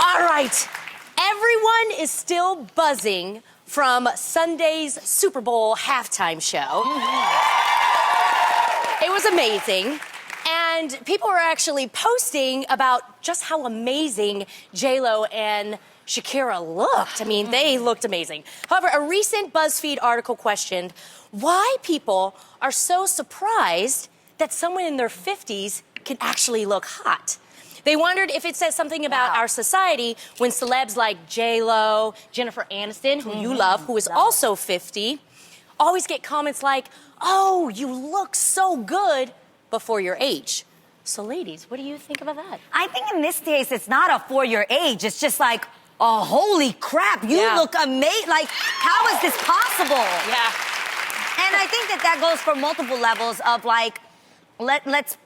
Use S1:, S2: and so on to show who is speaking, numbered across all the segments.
S1: All right. Everyone is still buzzing from Sunday's Super Bowl halftime show. It was amazing. And people were actually posting about just how amazing J-Lo and Shakira looked. I mean, they looked amazing. However, a recent BuzzFeed article questioned why people are so surprised that someone in their 50s can actually look hot. They wondered if it says something about our society when celebs like J-Lo, Jennifer Aniston, who you love, who is also 50, always get comments like, oh, you look so good before your age. So ladies, what do you think about that?
S2: I think in this case, it's not a for your age. It's just like, oh, holy crap, you look amazing. Like, how is this possible?
S1: Yeah.
S2: And I think that goes for multiple levels of like, let's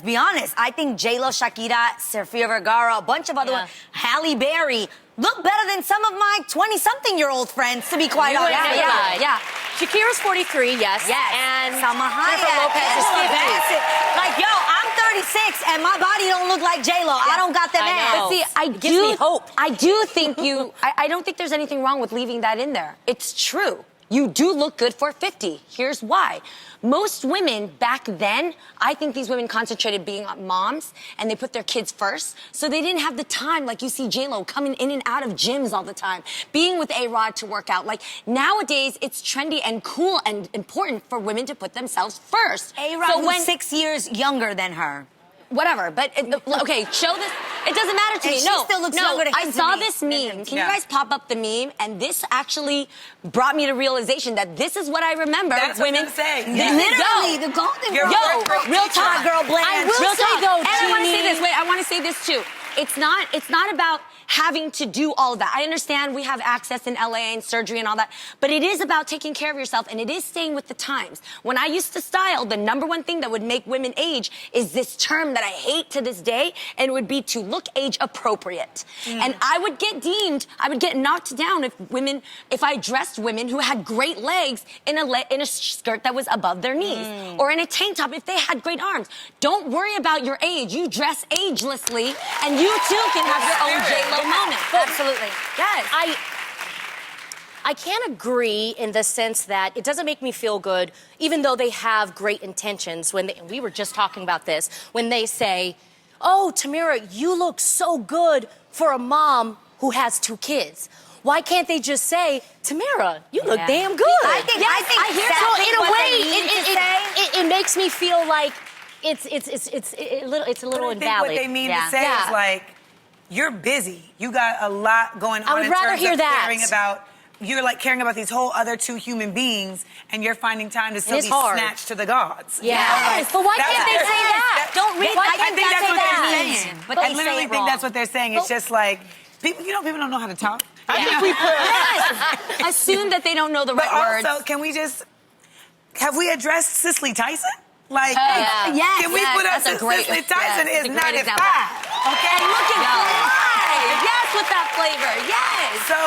S2: be honest. I think J-Lo, Shakira, Sofia Vergara, a bunch of other ones, Halle Berry, look better than some of my 20-something-year-old friends, to be quite honest.
S1: Yeah. Shakira's 43, yes.
S2: And
S1: Salma
S2: Hayek,
S1: Lopez is 50.
S2: Like, yo, I'm 36 and my body don't look like J-Lo. I don't got them ass.
S3: But see, I do think I don't think there's anything wrong with leaving that in there. It's true. You do look good for 50. Here's why. Most women back then, I think these women concentrated being moms and they put their kids first. So they didn't have the time, like you see J-Lo coming in and out of gyms all the time, being with A-Rod to work out. Like nowadays, it's trendy and cool and important for women to put themselves first.
S2: A-Rod was 6 years younger than her.
S3: Whatever, but okay, show this. It doesn't matter to me.
S2: She still looks younger to him.
S3: I saw this meme. Can you guys pop up the meme? And this actually brought me to realization that this is what I remember.
S4: That's
S3: women
S4: say.
S2: Literally, the golden girl.
S3: Real talk,
S2: girl blend.
S1: I will say though,
S3: and I want to say this. Wait, I want to say this too. It's not about having to do all of that. I understand we have access in LA and surgery and all that, but it is about taking care of yourself and it is staying with the times. When I used to style, the number one thing that would make women age is this term that I hate to this day, and it would be to look age appropriate. And I would get knocked down if I dressed women who had great legs in a skirt that was above their knees or in a tank top if they had great arms. Don't worry about your age. You dress agelessly and you too can have your own J-Lo moment.
S2: Absolutely.
S3: Yes.
S1: I can't agree in the sense that it doesn't make me feel good, even though they have great intentions. And we were just talking about this, when they say, oh, Tamira, you look so good for a mom who has 2 kids. Why can't they just say, Tamira, you look damn good?
S2: I think
S1: it makes me feel like it's a little invalid.
S4: I think what they mean to say is like, you're busy. You got a lot going on.
S1: I would rather hear that.
S4: You're like caring about these whole other 2 human beings, and you're finding time to still be snatched to the gods.
S1: Yes. But why can't they say that?
S2: Don't read.
S4: I think that's what they're saying.
S2: But
S4: I literally think that's what they're saying. It's just like people don't know how to talk.
S3: I think we put assume that they don't know the right words.
S4: Also, can we have we addressed Cicely Tyson? Like, can we put up Cicely Tyson is 95? Okay,
S3: and looking alive. Yes, with that flavor. Yes.
S4: So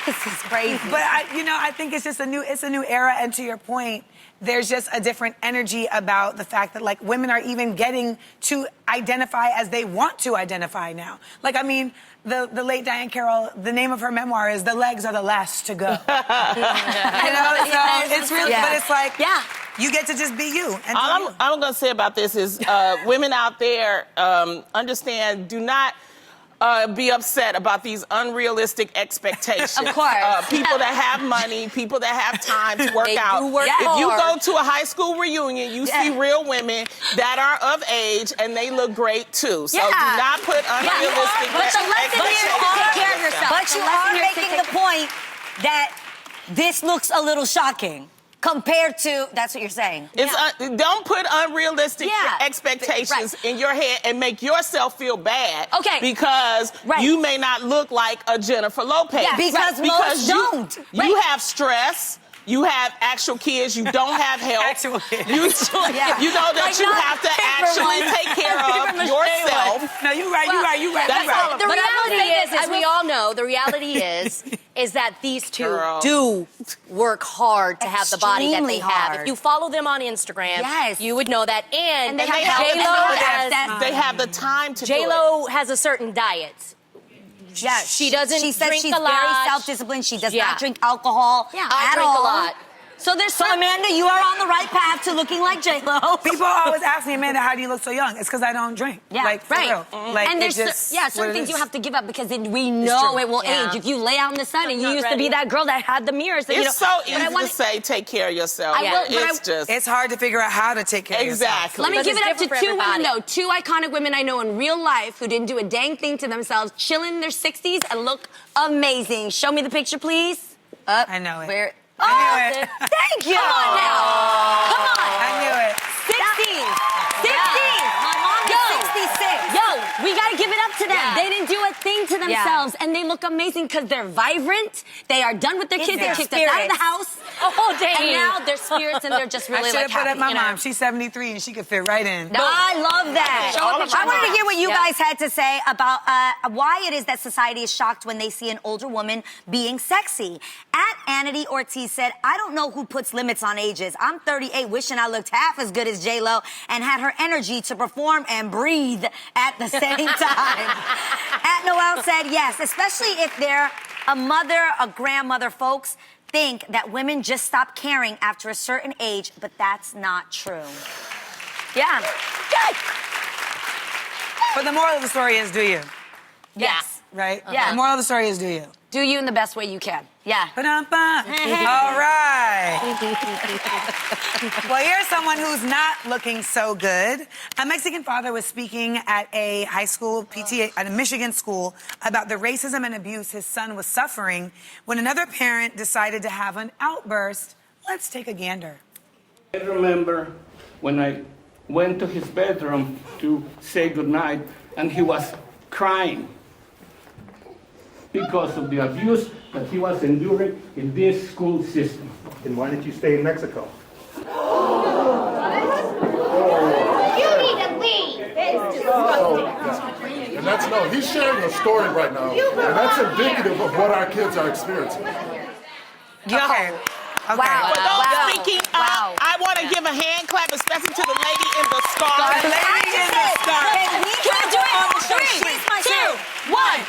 S2: this is crazy.
S4: But I think it's just a new era. And to your point, there's just a different energy about the fact that like women are even getting to identify as they want to identify now. Like, I mean, the late Diane Carroll, the name of her memoir is "The Legs Are the Last to Go." So it's really, but it's like, you get to just be you. And
S5: all I'm going to say about this is women out there understand, do not be upset about these unrealistic expectations.
S3: Of course.
S5: People that have money, people that have time to work out. If you go to a high school reunion, you see real women that are of age and they look great too. So do not put unrealistic
S2: But
S5: expectations.
S2: take care of yourself. But you are making the point that this looks a little shocking. Compared to, that's what you're saying.
S5: Don't put unrealistic expectations in your head and make yourself feel bad. Because you may not look like a Jennifer Lopez.
S2: Because most don't.
S5: You have stress. You have actual kids. You don't have help.
S4: Actual kids.
S5: You know that you have to actually take care of yourself.
S4: No, you're right.
S1: The reality is, as we all know, the reality is that these two do work hard to have the body that they have. If you follow them on Instagram, you would know that. And
S5: they have the time to do it.
S1: J-Lo has a certain diet.
S2: Yeah,
S1: she doesn't
S2: She says
S1: drink
S2: she's
S1: a lot.
S2: very self-disciplined. She does
S1: Yeah.
S2: not drink alcohol
S1: I
S2: at
S1: drink
S2: all.
S1: a lot.
S3: So there's
S2: So Amanda, you are on the right path to looking like J-Lo.
S4: People always ask me, Amanda, how do you look so young? It's because I don't drink.
S2: Yeah,
S4: like, for
S3: right.
S4: real. Like,
S3: And there's
S4: it's just
S3: certain
S4: what it
S3: things you
S4: is.
S3: have to give up because we know
S4: true.
S3: it will
S1: Yeah.
S3: age. If you lay out in the sun, and you
S1: not
S3: used to be
S1: ready.
S3: that girl that had the mirrors. That,
S5: It's so
S3: but
S5: easy
S3: I wanna-
S5: to say, take care of yourself.
S3: I will, but
S5: it's
S3: I-
S5: just
S4: It's hard to figure out how to take care of yourself.
S5: exactly.
S3: Let me
S1: But
S3: give
S1: it's
S3: it up to
S1: different for
S3: two women,
S1: everybody.
S3: though. Two iconic women I know in real life who didn't do a dang thing to themselves, chilling in their 60s and look amazing. Show me the picture, please.
S4: I know it.
S2: Where?
S4: I knew it.
S2: Thank you.
S3: Come on now. Come on.
S4: I knew it.
S3: 16. 16.
S2: My mom
S3: Yo.
S2: is 66.
S3: Yo, we gotta give it up to them.
S1: Yeah.
S3: They didn't do a thing to themselves, and they look amazing because they're vibrant. They are done with their
S2: It's
S3: kids. They
S2: their
S3: kicked us out of the
S2: spirits.
S3: house.
S1: Oh, dang.
S3: And now they're spirits, and they're just really
S4: I should
S3: like
S4: have put
S3: happy.
S4: up my
S3: you know?
S4: mom. She's 73 and she could fit right in.
S2: No, I love that.
S3: Show up at
S2: I
S3: your
S2: wanted to
S3: mom.
S2: hear what you
S1: Yeah.
S2: guys had to say about why it is that society is shocked when they see an older woman being sexy. At Anity Ortiz said, I don't know who puts limits on ages. I'm 38, wishing I looked half as good as J-Lo and had her energy to perform and breathe at the same time. At Noel said, yes, especially if they're a mother, a grandmother, folks think that women just stop caring after a certain age, but that's not true. Yeah. Good.
S4: But the moral of the story is, do you?
S2: Yes.
S4: Right?
S2: Yeah.
S4: The moral of the story is, do you?
S3: Do you in the best way you can.
S2: Yeah.
S4: Ba-dum-bum. All right. Well, here's someone who's not looking so good. A Mexican father was speaking at a high school PTA, at a Michigan school, about the racism and abuse his son was suffering when another parent decided to have an outburst. Let's take a gander.
S6: I remember when I went to his bedroom to say goodnight, and he was crying because of the abuse that he was enduring in this school system.
S7: Then why didn't you stay in Mexico?
S8: You need to leave.
S7: And that's no, he's sharing a story right now, and that's indicative of what our kids are experiencing.
S4: Okay. Okay.
S2: Wow.
S5: For those
S2: Wow.
S5: speaking
S2: Wow.
S5: up, I want to give a hand clap, especially to the lady in the scarf.
S4: The lady in the scarf.
S2: Can we
S3: Can I do it?
S2: on the show?
S3: 3,
S2: She's my
S3: 2,
S2: shoe.
S3: 1.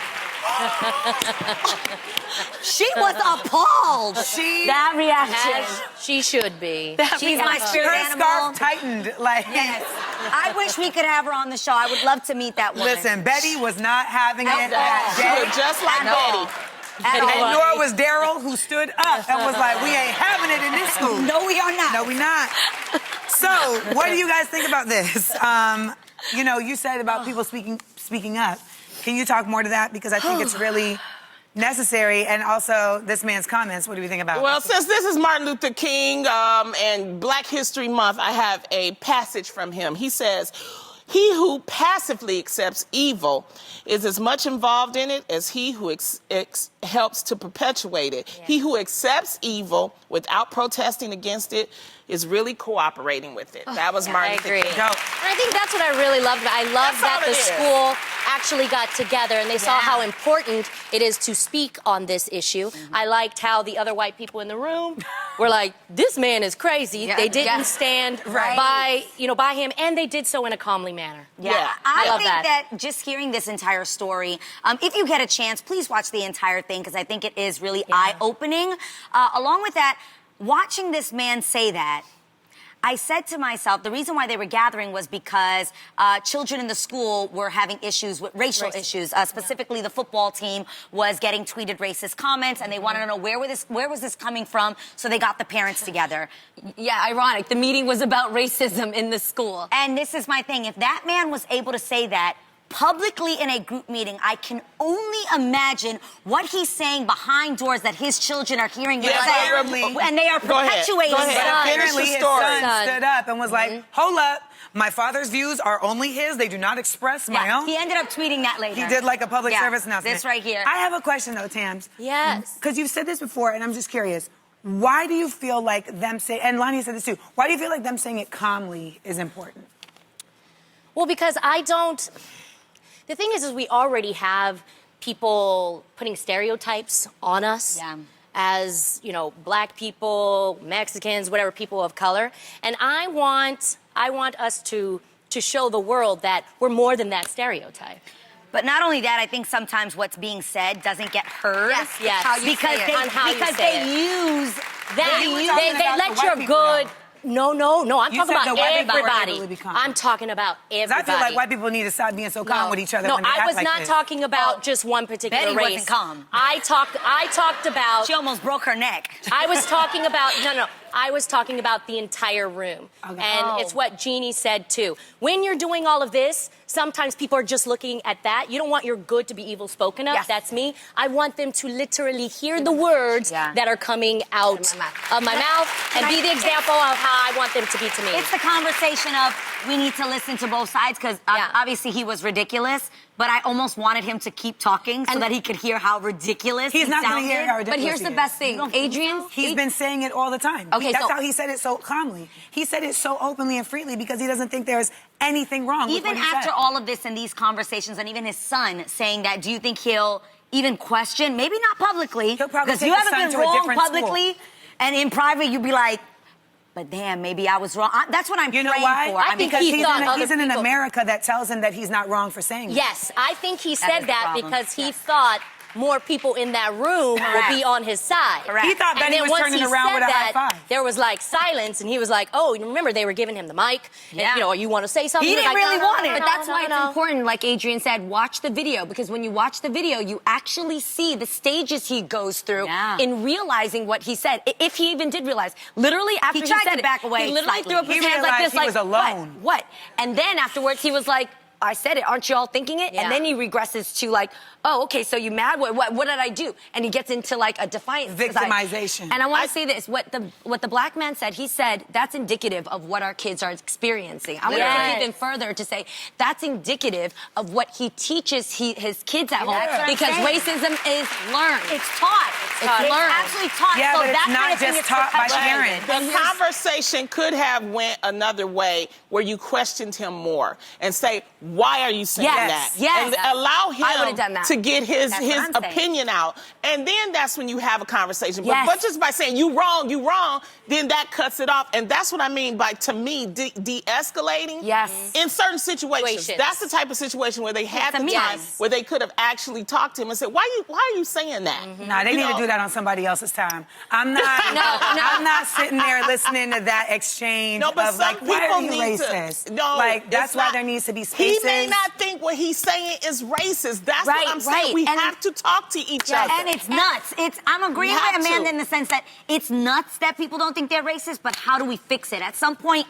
S2: She was appalled.
S3: That reaction.
S1: As she should be.
S2: She's my spirit
S4: Her
S2: animal.
S4: scarf tightened. Like,
S2: Yes. I wish we could have her on the show. I would love to meet that woman.
S4: listen, Betty was not having it
S2: At
S4: that
S2: all.
S5: She
S4: day.
S5: looked just like
S2: At all.
S5: Betty.
S2: At all.
S4: And nor was Daryl, who stood up and was like, we ain't having it in this school.
S2: No, we are not.
S4: No, we not. So, what do you guys think about this? You know, you said about people speaking up. Can you talk more to that? Because I think it's really necessary. And also, this man's comments, what do you think about
S5: Well,
S4: it?
S5: since this is Martin Luther King and Black History Month, I have a passage from him. He says, "He who passively accepts evil is as much involved in it as he who helps to perpetuate it. He who accepts evil without protesting against it is really cooperating with it." That was Martin
S1: I
S5: Luther
S1: agree.
S5: King.
S4: Dope.
S1: And I think that's what I really loved. I love
S5: That's
S1: that
S5: all
S1: the
S5: it is.
S1: school actually got together and they saw
S2: Yeah.
S1: how important it is to speak on this issue. I liked how the other white people in the room were like, "This man is crazy."
S2: Yeah.
S1: They didn't
S2: Yeah.
S1: stand
S2: Right.
S1: by him, and they did so in a calmly manner.
S5: Yeah.
S2: I
S1: love
S2: think
S1: that.
S2: that just hearing this entire story, if you get a chance, please watch the entire thing because I think it is really eye-opening. Along with that, watching this man say that, I said to myself, the reason why they were gathering was because children in the school were having issues with racial issues. Specifically, the football team was getting tweeted racist comments, and they wanted to know where was this coming from, so they got the parents together.
S3: Yeah, ironic. The meeting was about racism in the school.
S2: And this is my thing. If that man was able to say that publicly in a group meeting, I can only imagine what he's saying behind doors that his children are hearing him
S5: Yeah,
S2: say.
S4: apparently-
S2: And they are
S5: Go ahead.
S2: perpetuating
S5: Go ahead.
S2: that.
S5: Finish
S4: Apparently,
S5: the
S4: his
S5: story.
S4: son stood up and was like, hold up, my father's views are only his. They do not express my
S2: Yeah,
S4: own.
S2: he ended up tweeting that later.
S4: He did like a public
S2: Yeah,
S4: service announcement.
S2: this right here.
S4: I have a question though, Tams.
S1: Yes.
S4: Because you've said this before, and I'm just curious. Why do you feel like them saying, and Lonnie said this too, why do you feel like them saying it calmly is important?
S1: Well, because the thing is we already have people putting stereotypes on us.
S2: Yeah.
S1: As, you know, black people, Mexicans, whatever, people of color. And I want us to show the world that we're more than that stereotype.
S2: But not only that, I think sometimes what's being said doesn't get heard.
S1: Yes.
S3: How you
S2: Because
S3: say it.
S2: they,
S1: On how you
S2: because
S1: say
S2: they use
S1: That
S4: you were
S1: they
S4: talking about
S1: let
S4: the white
S1: your
S4: people,
S1: good.
S4: though.
S1: No. I'm
S4: You
S1: talking
S4: said
S1: about
S4: the white people were
S1: everybody.
S4: able to be calm.
S1: I'm talking about
S4: 'Cause
S1: everybody.
S4: I feel like white people need to stop being so calm with each other
S1: No,
S4: when they
S1: I
S4: act
S1: was
S4: like
S1: not
S4: this.
S1: talking about just one particular
S2: Betty
S1: race.
S2: wasn't calm.
S1: I talked about.
S2: She almost broke her neck.
S1: I was talking about no. I was talking about the entire room.
S4: Okay.
S1: And it's what Jeannie said too. When you're doing all of this, sometimes people are just looking at that. You don't want your good to be evil spoken of.
S2: Yes.
S1: That's me. I want them to literally hear the words that are coming out of my mouth and be the example of how I want them to be to me.
S2: It's the conversation of we need to listen to both sides because obviously he was ridiculous, but I almost wanted him to keep talking so that he could hear how ridiculous
S4: He's
S2: he
S4: not going
S2: sounded.
S4: to hear how ridiculous
S3: But here's
S4: he
S3: the
S4: is.
S3: best thing. Adrian,
S4: He's been saying it all the time.
S3: Okay,
S4: That's
S3: so-
S4: how he said it so calmly. He said it so openly and freely because he doesn't think there's anything wrong with
S2: Even
S4: what he
S2: after
S4: said.
S2: all of this and these conversations, and even his son saying that, do you think he'll even question? Maybe not publicly,
S4: He'll probably
S2: because
S4: take
S2: you
S4: his
S2: haven't
S4: son
S2: been
S4: to a
S2: wrong
S4: different
S2: publicly, and in private you'd be like, but damn, maybe I was wrong. That's what I'm
S4: You know
S2: praying
S4: why?
S2: for.
S1: I think
S4: Because
S1: he thought
S4: he's
S1: other
S4: in an
S1: people-
S4: America that tells him that he's not wrong for saying it.
S1: Yes, I think he
S2: is
S1: said
S2: the
S1: that
S2: problem.
S1: because he thought more people in that room would be on his side.
S2: Correct.
S4: He thought
S1: And
S4: Betty
S1: then
S4: was
S1: once
S4: turning
S1: he
S4: around
S1: said
S4: with a
S1: that,
S4: high five.
S1: there was like silence, and he was like, "Oh, you remember they were giving him the mic?
S2: Yeah.
S1: And, you know, you want to say something?"
S2: He
S1: was
S2: didn't
S1: like,
S2: really
S1: "No, no,
S2: want
S1: no,
S2: it."
S1: no,
S3: But that's
S1: no,
S3: why
S1: no."
S3: it's important, like Adrian said, watch the video. Because when you watch the video, you actually see the stages he goes through in realizing what he said. If he even did realize. Literally after he
S2: tried
S3: said
S2: to
S3: it,
S2: back away
S3: he literally
S2: slightly.
S3: threw up his
S4: He
S3: hands like
S4: realized
S3: this,
S4: he was alone.
S3: What? And then afterwards he was like, I said it, aren't you all thinking it?
S1: Yeah.
S3: And then he regresses to like, oh, okay, so you mad? What did I do? And he gets into like a defiance.
S4: Victimization.
S3: And I want to say this, what the black man said, he said that's indicative of what our kids are experiencing. I want to
S1: Yes.
S3: go even further to say that's indicative of what he teaches his kids at
S2: That's what
S3: home
S2: I'm
S3: because
S2: saying.
S3: racism is learned.
S2: It's taught.
S3: It's learned.
S2: actually taught.
S4: Yeah,
S2: so
S4: but it's
S2: that
S4: not
S2: kind of thing
S4: just
S2: is
S4: taught by
S2: perpetuated.
S4: parents.
S5: The conversation could have went another way where you questioned him more and say, why are you saying
S3: Yes,
S5: that?
S3: yes.
S5: And allow
S3: I would've
S5: him
S3: done that.
S5: to get his
S2: That's what I'm saying.
S5: opinion out. And then that's when you have a conversation.
S3: Yes.
S5: But just by saying you wrong, then that cuts it off. And that's what I mean by, to me, de-escalating.
S3: Yes.
S5: In certain situations.
S1: Situations.
S5: That's the type of situation where they had
S2: to
S5: the
S2: me.
S5: time
S2: Yes.
S5: where they could have actually talked to him and said, why are you saying that?
S4: Nah, they
S5: You
S4: need
S5: know?
S4: to do that on somebody else's time. I'm not. I'm not sitting there listening to that exchange
S5: No, but
S4: of
S5: some
S4: like, why are
S5: people
S4: you
S5: need
S4: racist?
S5: to. No,
S4: like that's
S5: it's
S4: why
S5: not.
S4: there needs to be spaces.
S5: He may not think what he's saying is racist. That's
S3: Right,
S5: what I'm saying.
S3: right.
S5: We
S3: And-
S5: have to talk to each other.
S2: And it's nuts. I'm agreeing
S5: You have
S2: with Amanda
S5: to.
S2: in the sense that it's nuts that people don't think they're racist, but how do we fix it? At some point,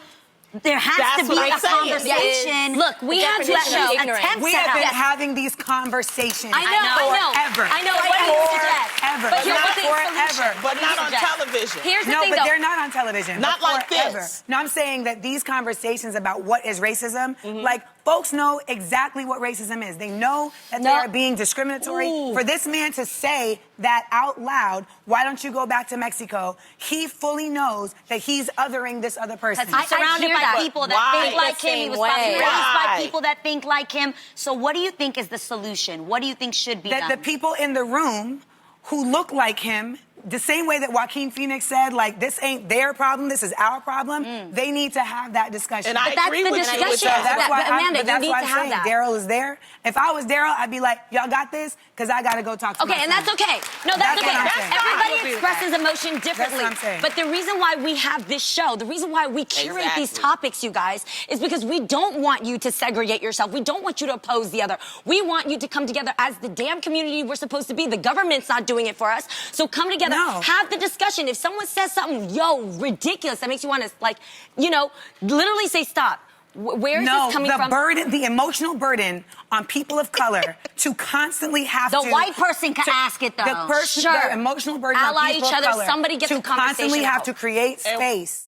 S2: there has
S5: That's
S2: to be
S5: what
S2: a
S5: I'm saying.
S2: conversation.
S3: Look, we
S1: The
S3: have to
S1: definition
S3: show
S1: of ignorance.
S2: attempts
S4: We
S2: at
S4: have been
S2: help.
S4: having these conversations
S3: I know.
S4: forever.
S3: I know. What do you suggest?
S4: Forever.
S3: But here's
S4: Not
S3: the thing,
S4: forever.
S3: solution.
S5: but not on
S3: suggest?
S5: television.
S3: Here's the
S4: No,
S3: thing,
S4: but
S3: though.
S4: they're not on television.
S5: Not
S4: but
S5: like
S4: forever.
S5: this.
S4: No, I'm saying that these conversations about what is racism, like folks know exactly what racism is. They know that they
S3: No.
S4: are being discriminatory.
S3: Ooh.
S4: For this man to say that out loud, why don't you go back to Mexico? He fully knows that he's othering this other person.
S2: He's surrounded
S3: hear
S2: by
S3: that.
S2: people
S5: Why?
S2: that think like
S1: The
S2: him. He
S1: same
S2: was probably
S1: way.
S2: raised by
S5: Why?
S2: people that think like him. So what do you think is the solution? What do you think should be
S4: That
S2: done?
S4: the people in the room who look like him, the same way that Joaquin Phoenix said, like, this ain't their problem, this is our problem, they need to have that discussion.
S5: And I
S3: But that's
S5: agree
S3: the
S5: with you with
S3: discussion.
S5: that.
S3: But Amanda, you
S4: that's
S3: need
S4: why
S3: to
S4: I'm
S3: have
S4: saying
S3: that.
S4: Daryl is there. If I was Daryl, I'd be like, y'all got this? Because I got to go talk to my
S3: Okay, and
S4: son.
S3: that's okay. No,
S4: That's
S3: that's, okay.
S4: what I'm saying.
S3: Everybody
S4: I agree with
S3: expresses
S4: that.
S3: emotion differently.
S4: That's what I'm saying.
S3: But the reason why we have this show, the reason why we curate these
S5: Exactly.
S3: topics, you guys, is because we don't want you to segregate yourself. We don't want you to oppose the other. We want you to come together as the damn community we're supposed to be. The government's not doing it for us. So come together,
S4: No.
S3: have the discussion. If someone says something, ridiculous, that makes you want to, like, literally say stop. Where is this coming from?
S4: The emotional burden on people of color to constantly have
S2: The
S4: to.
S2: white person can ask it, though.
S4: The
S3: Sure.
S4: emotional burden
S3: Ally
S4: on people
S3: each
S4: of
S3: other.
S4: color
S3: Somebody get
S4: to
S3: the conversation
S4: constantly have
S3: out.
S4: to create space.